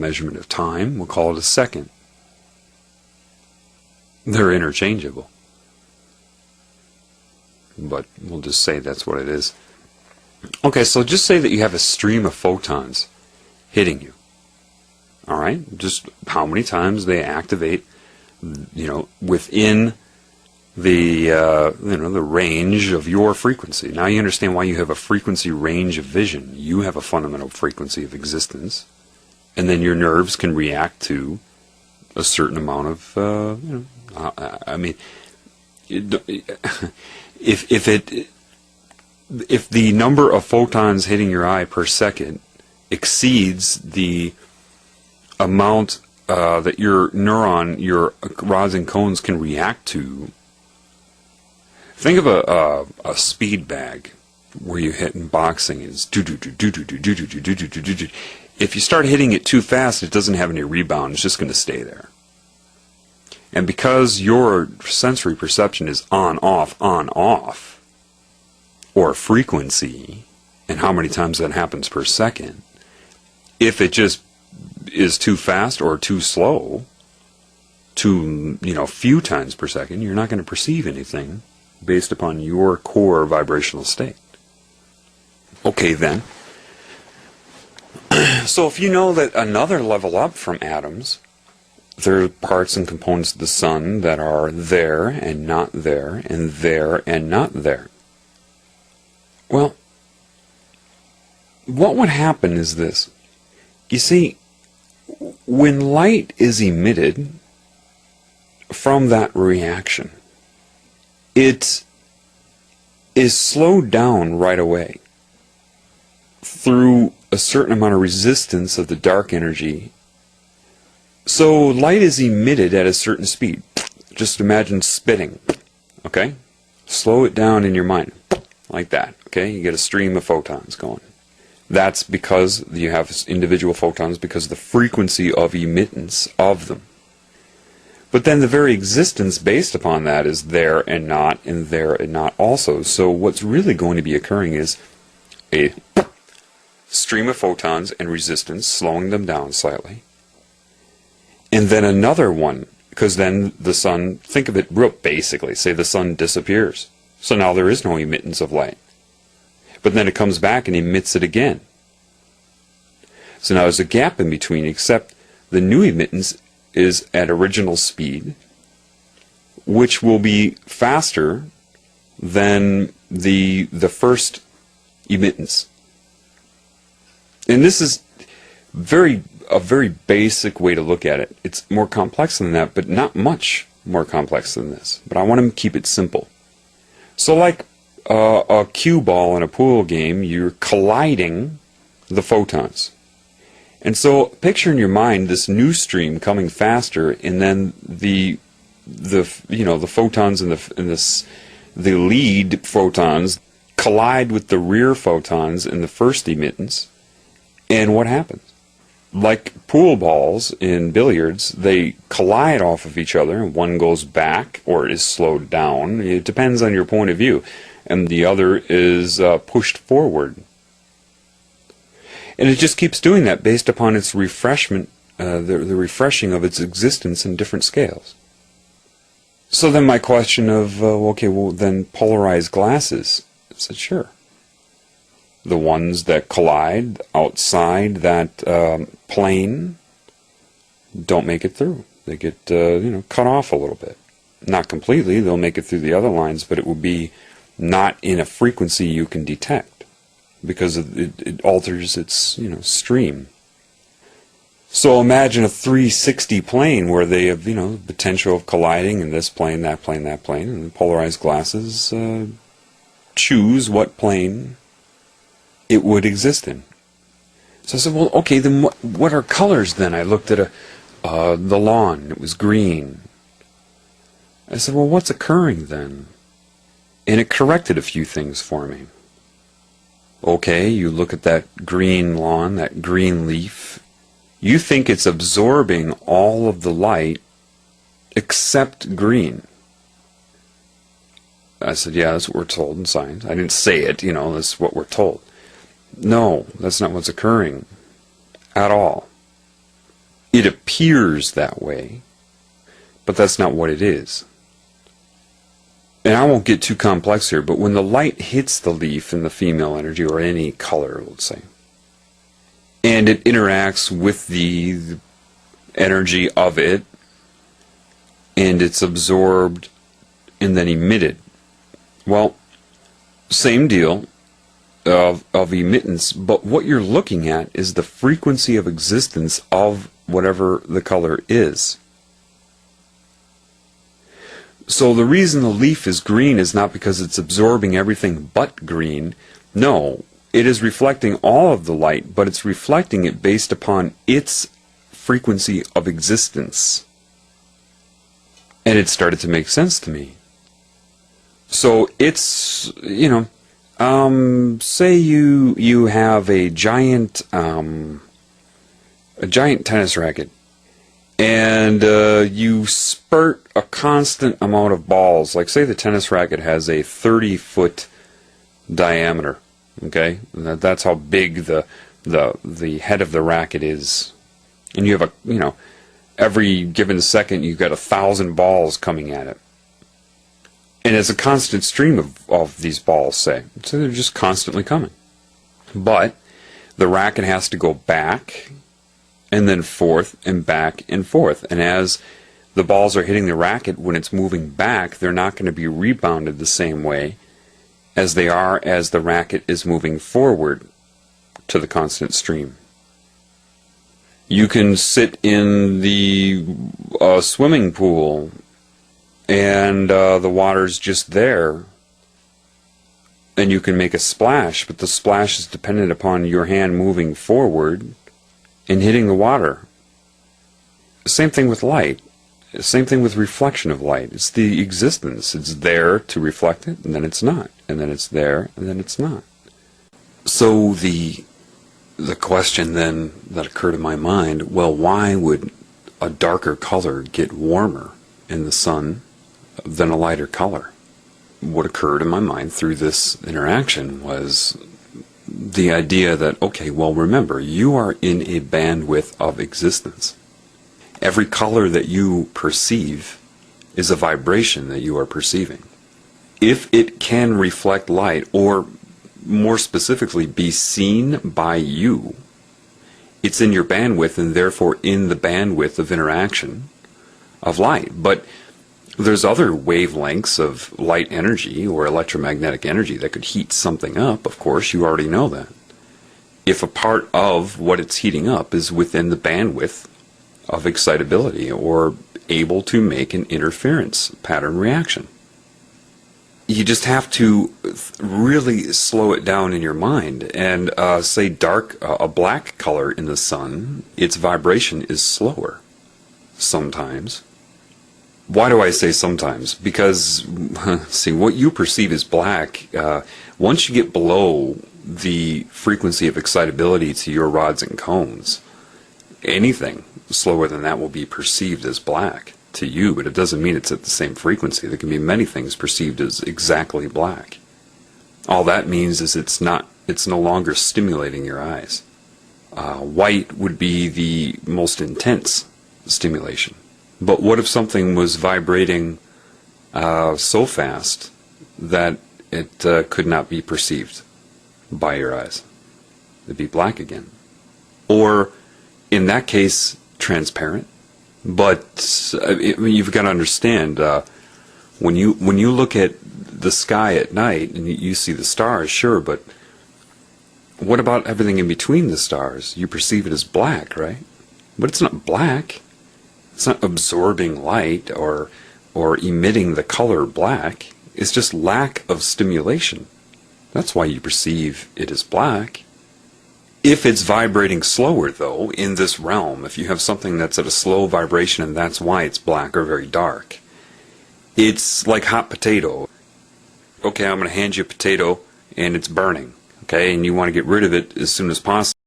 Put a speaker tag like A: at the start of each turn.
A: measurement of time, we'll call it a second. They're interchangeable, but we'll just say that's what it is. Okay, so just say that you have a stream of photons hitting you. All right, just how many times they activate, within the the range of your frequency. Now you understand why you have a frequency range of vision. You have a fundamental frequency of existence, and then your nerves can react to a certain amount of if the number of photons hitting your eye per second exceeds the amount that your rods and cones can react to. Think of a speed bag where you hit in boxing is do do do do do do do do do do do do. If you start hitting it too fast, it doesn't have any rebound. It's just going to stay there. And because your sensory perception is on, off, or frequency, and how many times that happens per second, if it just is too fast or too slow, too, few times per second, you're not going to perceive anything based upon your core vibrational state. Okay, then. So if you know that another level up from atoms, there are parts and components of the sun that are there and not there, and there and not there. Well, what would happen is this. You see, when light is emitted from that reaction, it is slowed down right away through a certain amount of resistance of the dark energy. So light is emitted at a certain speed. Just imagine spitting, okay? Slow it down in your mind, like that, okay? You get a stream of photons going. That's because you have individual photons because of the frequency of emittance of them. But then the very existence based upon that is there and there and not also. So what's really going to be occurring is a stream of photons and resistance, slowing them down slightly. And then another one, because then the sun, think of it real basically, say the sun disappears. So now there is no emittance of light. But then it comes back and emits it again. So now there's a gap in between, except the new emittance is at original speed, which will be faster than the first emittance. And this is a very basic way to look at it. It's more complex than that, but not much more complex than this. But I want to keep it simple. So like a cue ball in a pool game, you're colliding the photons. And so picture in your mind this new stream coming faster, and then the photons and the lead photons collide with the rear photons in the first emittance. And what happens? Like pool balls in billiards, they collide off of each other, and one goes back or is slowed down. It depends on your point of view. And the other is pushed forward. And it just keeps doing that based upon its refreshment, the refreshing of its existence in different scales. So then my question of, then polarized glasses. I said, sure. The ones that collide outside that plane don't make it through. They get cut off a little bit. Not completely. They'll make it through the other lines, but it will be not in a frequency you can detect because it alters its stream. So imagine a 360 plane where they have potential of colliding in this plane, that plane, that plane, and the polarized glasses choose what plane it would exist in. So I said, well, okay, then what are colors then? I looked at the lawn. It was green. I said, well, what's occurring then? And it corrected a few things for me. Okay, you look at that green lawn, that green leaf. You think it's absorbing all of the light except green. I said, yeah, that's what we're told in science. I didn't say it, that's what we're told. No, that's not what's occurring at all. It appears that way, but that's not what it is. And I won't get too complex here, but when the light hits the leaf in the female energy, or any color, let's say, and it interacts with the energy of it, and it's absorbed and then emitted. Well, same deal of emittance, but what you're looking at is the frequency of existence of whatever the color is. So the reason the leaf is green is not because it's absorbing everything but green. No, it is reflecting all of the light, but it's reflecting it based upon its frequency of existence. And it started to make sense to me. So it's, say you have a giant tennis racket, and you spurt a constant amount of balls. Like, say the tennis racket has a 30-foot diameter. Okay, that's how big the head of the racket is, and you have every given second you've got 1,000 balls coming at it, and it's a constant stream of these balls, say, so they're just constantly coming. But the racket has to go back and then forth and back and forth, and as the balls are hitting the racket, when it's moving back, they're not going to be rebounded the same way as they are as the racket is moving forward to the constant stream. You can sit in the swimming pool and the water's just there, and you can make a splash, but the splash is dependent upon your hand moving forward and hitting the water. Same thing with light. Same thing with reflection of light. It's the existence. It's there to reflect it, and then it's not. And then it's there, and then it's not. So the question then that occurred in my mind, well, why would a darker color get warmer in the sun than a lighter color? What occurred in my mind through this interaction was the idea that, okay, well, remember, you are in a bandwidth of existence. Every color that you perceive is a vibration that you are perceiving. If it can reflect light, or more specifically, be seen by you, it's in your bandwidth and therefore in the bandwidth of interaction of light. But there's other wavelengths of light energy or electromagnetic energy that could heat something up, of course, you already know that. If a part of what it's heating up is within the bandwidth of excitability or able to make an interference pattern reaction. You just have to really slow it down in your mind and say a black color in the sun, its vibration is slower sometimes. Why do I say sometimes? Because, see, what you perceive as black, once you get below the frequency of excitability to your rods and cones, anything slower than that will be perceived as black to you, but it doesn't mean it's at the same frequency. There can be many things perceived as exactly black. All that means is it's no longer stimulating your eyes. White would be the most intense stimulation. But what if something was vibrating so fast that it could not be perceived by your eyes? It'd be black again. Or, in that case, transparent. But you've got to understand, when you look at the sky at night and you see the stars, sure, but what about everything in between the stars? You perceive it as black, right? But it's not black. It's not absorbing light or emitting the color black. It's just lack of stimulation. That's why you perceive it as black. If it's vibrating slower, though, in this realm, if you have something that's at a slow vibration and that's why it's black or very dark, it's like hot potato. Okay, I'm going to hand you a potato and it's burning, okay, and you want to get rid of it as soon as possible.